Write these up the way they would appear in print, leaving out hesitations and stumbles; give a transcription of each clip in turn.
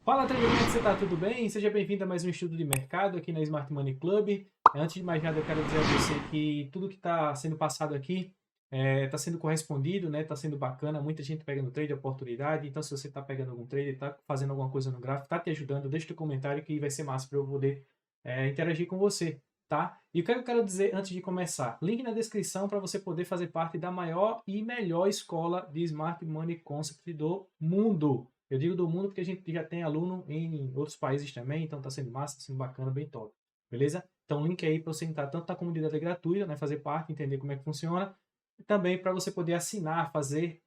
Fala, trader, como é que você tá? Tudo bem? Seja bem-vindo a mais um estudo de mercado aqui na Smart Money Club. Antes de mais nada, eu quero dizer a você que tudo que está sendo passado aqui está sendo correspondido, né? Está sendo bacana, muita gente pega no trade, oportunidade. Então, se você está pegando algum trade, está fazendo alguma coisa no gráfico, está te ajudando, deixa teu comentário que vai ser massa para eu poder interagir com você, tá? E o que eu quero dizer antes de começar? Link na descrição para você poder fazer parte da maior e melhor escola de Smart Money Concept do mundo. Eu digo do mundo porque a gente já tem aluno em outros países também, então está sendo massa, está sendo bacana, bem top. Beleza? Então, link aí para você entrar tanto na comunidade gratuita, né, fazer parte, entender como é que funciona, e também para você poder assinar, fazer,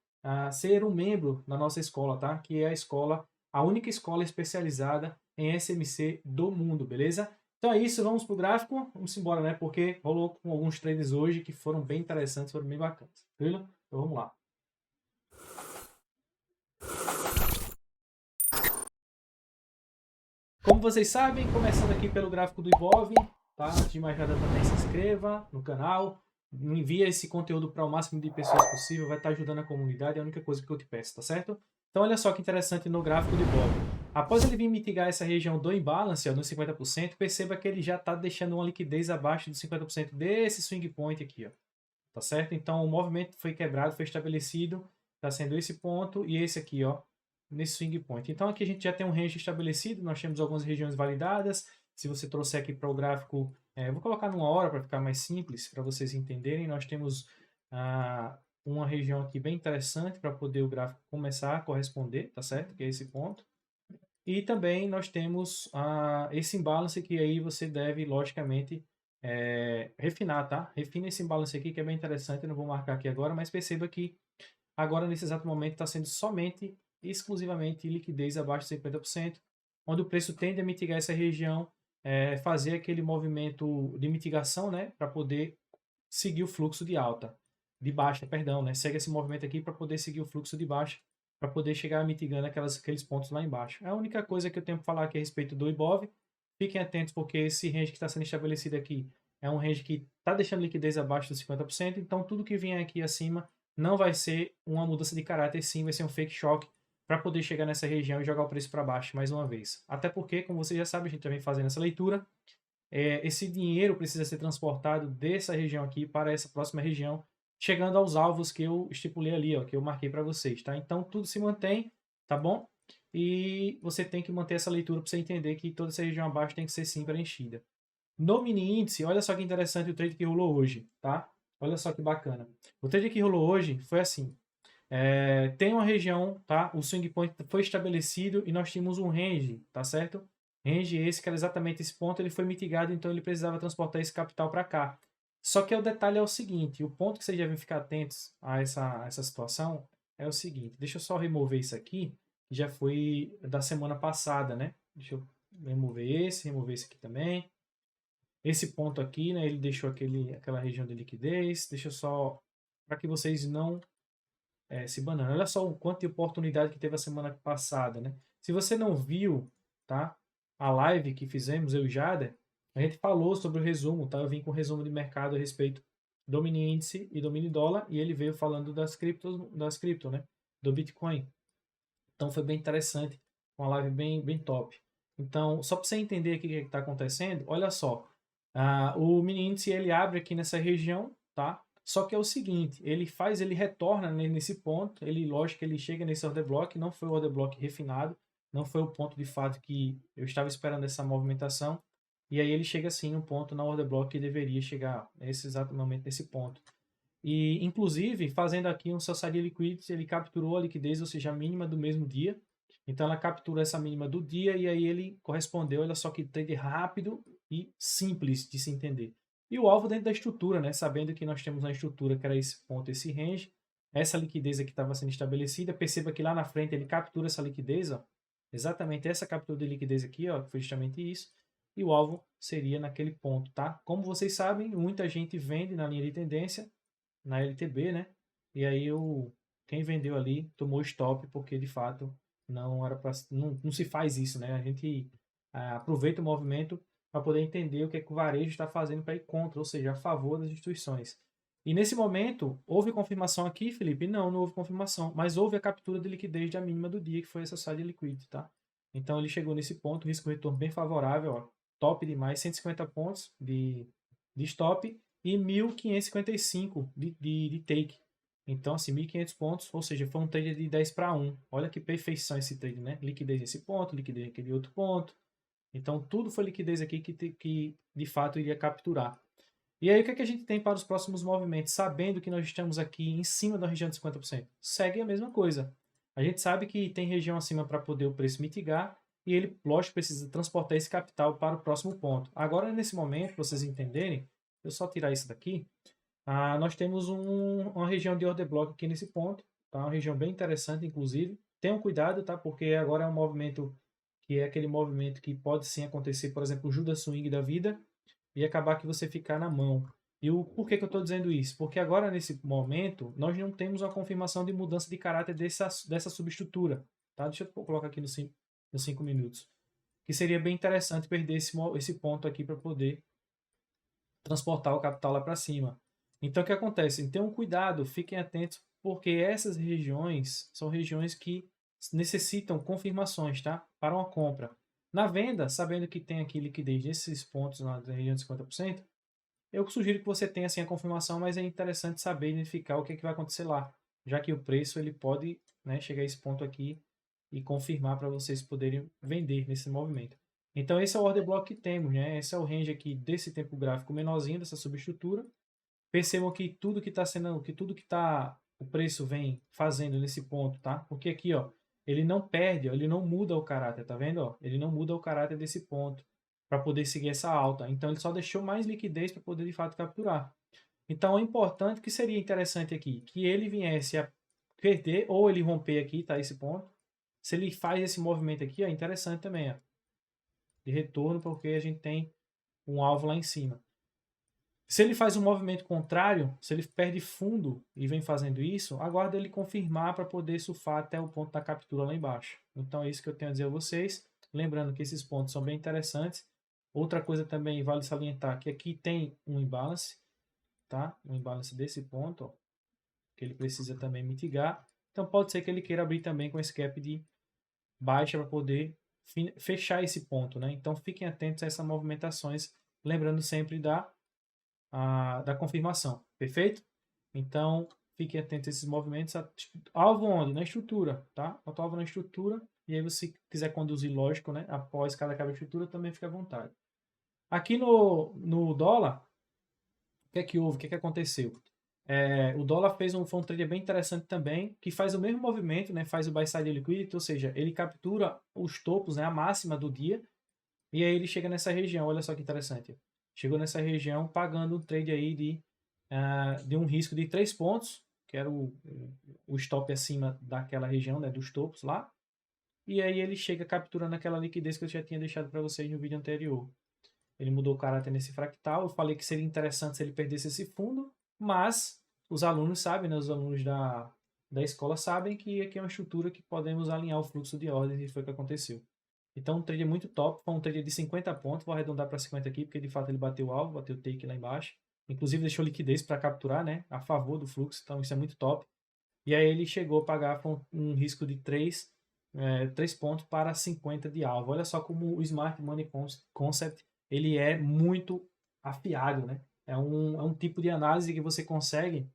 ser um membro da nossa escola, tá? Que é a escola, a única escola especializada em SMC do mundo, beleza? Então é isso, vamos pro gráfico, vamos embora, né? Porque rolou com alguns trades hoje que foram bem interessantes, foram bem bacanas, tranquilo? Então vamos lá. Como vocês sabem, começando aqui pelo gráfico do Ibov, tá? Antes de mais nada também se inscreva no canal, envia esse conteúdo para o máximo de pessoas possível, vai estar ajudando a comunidade, é a única coisa que eu te peço, tá certo? Então olha só que interessante no gráfico do Ibov. Após ele vir mitigar essa região do imbalance, ó, no 50%, perceba que ele já está deixando uma liquidez abaixo de 50% desse swing point aqui, ó. Tá certo? Então o movimento foi quebrado, foi estabelecido, está sendo esse ponto e esse aqui, ó, nesse swing point. Então aqui a gente já tem um range estabelecido, nós temos algumas regiões validadas. Se você trouxer aqui para o gráfico, eu vou colocar numa hora para ficar mais simples, para vocês entenderem. Nós temos uma região aqui bem interessante para poder o gráfico começar a corresponder, tá certo? Que é esse ponto. E também nós temos esse imbalance que aí você deve, logicamente, refinar, tá? Refina esse imbalance aqui que é bem interessante, eu não vou marcar aqui agora, mas perceba que agora, nesse exato momento, está sendo somente, exclusivamente, liquidez abaixo de 50%, onde o preço tende a mitigar essa região, fazer aquele movimento de mitigação, né, para poder seguir o fluxo de alta, de baixa, perdão, né, segue esse movimento aqui para poder seguir o fluxo de baixa, para poder chegar mitigando aqueles pontos lá embaixo. É a única coisa que eu tenho para falar aqui a respeito do Ibov. Fiquem atentos porque esse range que está sendo estabelecido aqui é um range que está deixando liquidez abaixo dos 50%, então tudo que vier aqui acima não vai ser uma mudança de caráter, sim, vai ser um fake shock para poder chegar nessa região e jogar o preço para baixo mais uma vez. Até porque, como você já sabe, a gente também fazendo essa leitura, esse dinheiro precisa ser transportado dessa região aqui para essa próxima região, chegando aos alvos que eu estipulei ali, ó, que eu marquei para vocês, tá? Então tudo se mantém, tá bom? E você tem que manter essa leitura para você entender que toda essa região abaixo tem que ser sim preenchida. No mini índice, olha só que interessante o trade que rolou hoje, tá? Olha só que bacana. O trade que rolou hoje foi assim. Tem uma região, tá? O swing point foi estabelecido e nós tínhamos um range, tá certo? Range esse, que era exatamente esse ponto, ele foi mitigado, então ele precisava transportar esse capital para cá. Só que o detalhe é o seguinte, o ponto que vocês devem ficar atentos a essa situação é o seguinte, deixa eu só remover isso aqui, que já foi da semana passada, né? Deixa eu remover esse aqui também. Esse ponto aqui, né, ele deixou aquela região de liquidez, deixa eu só, para que vocês não se banando. Olha só o quanto de oportunidade que teve a semana passada, né? Se você não viu, tá? A live que fizemos, eu e Jader, a gente falou sobre o resumo, tá? Eu vim com o resumo de mercado a respeito do mini índice e do mini dólar, e ele veio falando das cripto, né? Do Bitcoin. Então foi bem interessante, uma live bem top. Então, só para você entender aqui o que está acontecendo, olha só. O mini índice ele abre aqui nessa região, tá? Só que é o seguinte, ele retorna nesse ponto, lógico que ele chega nesse order block, não foi o order block refinado, não foi o ponto de fato que eu estava esperando essa movimentação, e aí ele chega assim no ponto na order block que deveria chegar nesse exato momento, nesse ponto. E, inclusive, fazendo aqui um Society Liquidity, ele capturou a liquidez, ou seja, a mínima do mesmo dia. Então, ela capturou essa mínima do dia e aí ele correspondeu, olha só que trade rápido e simples de se entender. E o alvo dentro da estrutura, né? Sabendo que nós temos uma estrutura que era esse ponto, esse range, essa liquidez aqui estava sendo estabelecida, perceba que lá na frente ele captura essa liquidez, ó, exatamente essa captura de liquidez aqui, ó, que foi justamente isso, e o alvo seria naquele ponto, tá? Como vocês sabem, muita gente vende na linha de tendência, na LTB, né? E aí quem vendeu ali tomou stop porque de fato não era para não se faz isso, né? A gente aproveita o movimento para poder entender o que é que o varejo está fazendo para ir contra, ou seja, a favor das instituições. E nesse momento, houve confirmação aqui, Felipe? Não, não houve confirmação, mas houve a captura de liquidez da mínima do dia, que foi essa side liquidity, tá? Então ele chegou nesse ponto, risco-retorno bem favorável, ó, top demais, 150 pontos de stop e 1.555 de take. Então, assim, 1.500 pontos, ou seja, foi um trade de 10-1. Olha que perfeição esse trade, né? Liquidez nesse ponto, liquidez naquele outro ponto. Então, tudo foi liquidez aqui que de fato iria capturar. E aí, o que é que a gente tem para os próximos movimentos? Sabendo que nós estamos aqui em cima da região de 50%. Segue a mesma coisa. A gente sabe que tem região acima para poder o preço mitigar e ele, lógico, precisa transportar esse capital para o próximo ponto. Agora, nesse momento, para vocês entenderem, eu só tirar isso daqui, nós temos uma região de order block aqui nesse ponto, tá? Uma região bem interessante, inclusive. Tenham cuidado, tá? Porque agora é um movimento que é aquele movimento que pode sim acontecer, por exemplo, o Judas Swing da vida, e acabar que você ficar na mão. E por que eu estou dizendo isso? Porque agora, nesse momento, nós não temos uma confirmação de mudança de caráter dessa subestrutura. Tá? Deixa eu colocar aqui nos 5 minutos. Que seria bem interessante perder esse ponto aqui para poder transportar o capital lá para cima. Então, o que acontece? Tenham cuidado, fiquem atentos, porque essas regiões são regiões que necessitam confirmações, tá? Para uma compra. Na venda, sabendo que tem aqui liquidez nesses pontos na região de 50%, eu sugiro que você tenha assim a confirmação, mas é interessante saber identificar o que, é que vai acontecer lá, já que o preço ele pode, né, chegar a esse ponto aqui e confirmar para vocês poderem vender nesse movimento. Então esse é o order block que temos, né? Esse é o range aqui desse tempo gráfico menorzinho dessa subestrutura. Percebam que tudo que está sendo, que tudo que está o preço vem fazendo nesse ponto, tá? Porque aqui, ó, ele não perde, ó, ele não muda o caráter, tá vendo? Ó? Ele não muda o caráter desse ponto para poder seguir essa alta. Então ele só deixou mais liquidez para poder de fato capturar. Então é importante, que seria interessante aqui, que ele viesse a perder ou ele romper aqui, tá? Esse ponto. Se ele faz esse movimento aqui, é interessante também, ó, de retorno, porque a gente tem um alvo lá em cima. Se ele faz um movimento contrário, se ele perde fundo e vem fazendo isso, aguarda ele confirmar para poder surfar até o ponto da captura lá embaixo. Então é isso que eu tenho a dizer a vocês. Lembrando que esses pontos são bem interessantes. Outra coisa também vale salientar que aqui tem um imbalance, tá? Um imbalance desse ponto, ó, que ele precisa também mitigar. Então pode ser que ele queira abrir também com esse gap de baixa para poder fechar esse ponto, né? Então fiquem atentos a essas movimentações, lembrando sempre da confirmação, perfeito? Então, fiquem atentos a esses movimentos. Alvo onde? Na estrutura, tá? Bota o alvo na estrutura, e aí você quiser conduzir, lógico, né? Após cada estrutura, também fica à vontade. Aqui no dólar, o que é que houve? O que é que aconteceu? O dólar foi um trade bem interessante também, que faz o mesmo movimento, né? Faz o buy side liquidity, ou seja, ele captura os topos, né? A máxima do dia, e aí ele chega nessa região. Olha só que interessante. Chegou nessa região pagando um trade aí de um risco de 3 pontos, que era o stop acima daquela região, né, dos topos lá. E aí ele chega capturando aquela liquidez que eu já tinha deixado para vocês no vídeo anterior. Ele mudou o caráter nesse fractal. Eu falei que seria interessante se ele perdesse esse fundo, mas os alunos sabem, né, os alunos da escola sabem que aqui é uma estrutura que podemos alinhar o fluxo de ordens, e foi o que aconteceu. Então, um trade muito top. Foi um trade de 50 pontos. Vou arredondar para 50 aqui, porque de fato ele bateu o alvo, bateu o take lá embaixo. Inclusive, deixou liquidez para capturar, né? A favor do fluxo. Então, isso é muito top. E aí, ele chegou a pagar um risco de 3 pontos para 50 de alvo. Olha só como o Smart Money Concept ele é muito afiado, né? É um tipo de análise que você consegue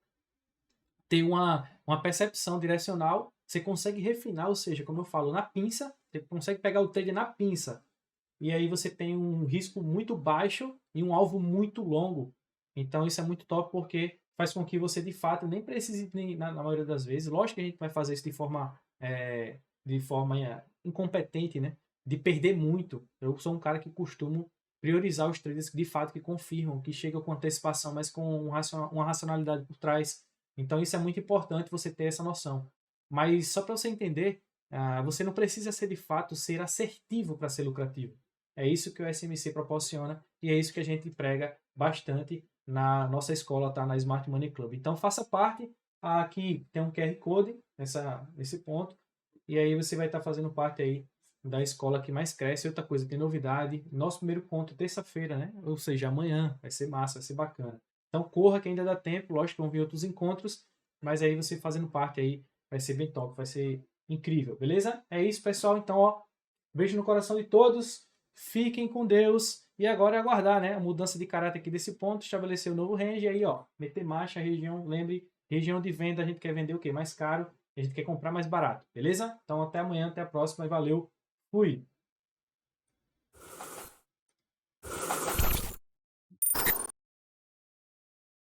ter uma percepção direcional, você consegue refinar, ou seja, como eu falo, na pinça, você consegue pegar o trade na pinça. E aí você tem um risco muito baixo e um alvo muito longo. Então isso é muito top, porque faz com que você de fato nem precise, na maioria das vezes, lógico que a gente vai fazer isso de forma incompetente, né? De perder muito. Eu sou um cara que costumo priorizar os traders que de fato que confirmam, que chegam com antecipação, mas com uma racionalidade por trás. Então isso é muito importante você ter essa noção. Mas só para você entender, você não precisa ser de fato ser assertivo para ser lucrativo. É isso que o SMC proporciona e é isso que a gente prega bastante na nossa escola, tá? Na Smart Money Club. Então faça parte. Aqui tem um QR Code nesse ponto. E aí você vai estar fazendo parte aí da escola que mais cresce. Outra coisa, tem novidade. Nosso primeiro ponto, terça-feira, né? Ou seja, amanhã. Vai ser massa, vai ser bacana. Então corra que ainda dá tempo. Lógico que vão vir outros encontros. Mas aí você fazendo parte aí vai ser bem top. Vai ser incrível, beleza? É isso, pessoal. Então, ó, Beijo no coração de todos. Fiquem com Deus. E agora é aguardar, né? A mudança de caráter aqui desse ponto, estabelecer o novo range, e aí, ó, meter marcha, região, lembre, região de venda, a gente quer vender o quê? Mais caro, a gente quer comprar mais barato, beleza? Então até amanhã, até a próxima e valeu. Fui!